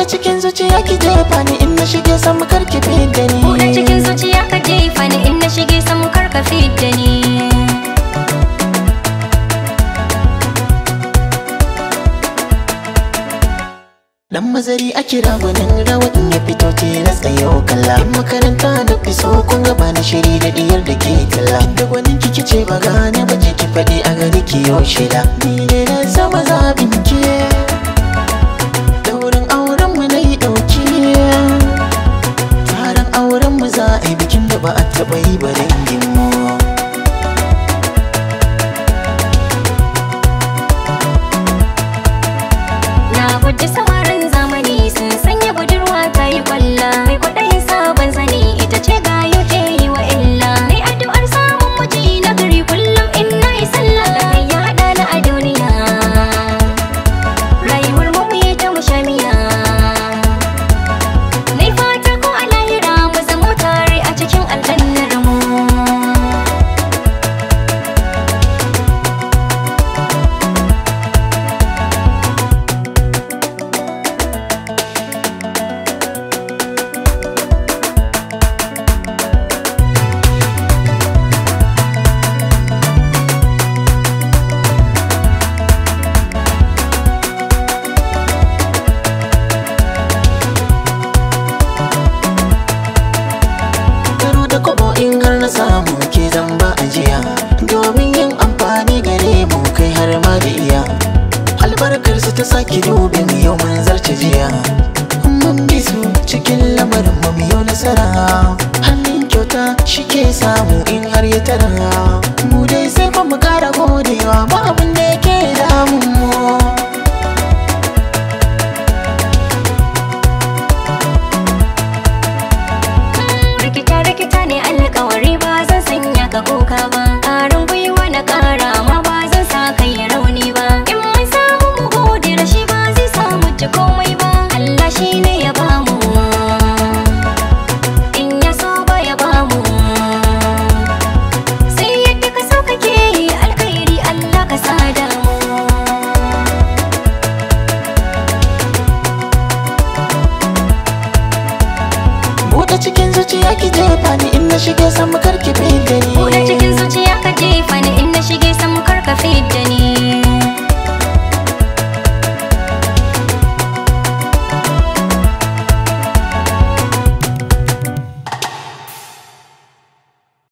cikin zuciya ki jefa ni in na shige sam karki fidda ni. Buɗe cikin zuciya ka jefa ni in na shige sam karka fidda ni. Dan mazari a kira gwanin rawa in ya fito tilas a yau kalla. In makaranta na fi so kun ga bani shiri da diyar da ke talla. Da gwanin kiki ce ba gane ba je ki faɗi a gari ki yau shida. Ni ne na zama zaɓin ki, daurin auren mu na yi ɗauki. Taron auren mu za a yi bikin da ba a taɓa yi ba dangin mu. Na guji samarin zamani sun sanya budurwa ta yi kwalla. Mai kwaɗayin sabon zani ita ce gayo ke yi wa illa. Mai addu'ar samun miji na gari kullum in na yi sallah. Da kai ya haɗa na a duniya, rayuwar mu yi ta mushamiya. Nai fata ko a lahira mu zamo tare a cikin aljannar mu. In har na samu ke zan ba ajiya, domin yin amfani gare mu kai har ma da iya. Albarkar su ta sake dube mu yau mun zarce jiya. Mun bi su cikin lamarin mu yau nasara. Hannun kyauta shi ke samu in har ya tara. Mu dai sai fa mu kara godewa ba abin da yake damun mu. Rikita ne alkawari ba zan sanya ka kuka ba. Ƙarin gwiwa na ƙara ma ba zan sa kai ya rauni ba. In mun samu mu gode da shi ba zai samu ji komai ba. Allah shi ne ya bamu, in ya so ba ya bamu. Sai yadda ka so kake yi alkhairi Allah ka sada mu. Buɗe cikin zuciya ki jefa ni in na shige sam karki fidda ni. Buɗe cikin zuciya ka jefa ni in na shige sam karka fidda ni.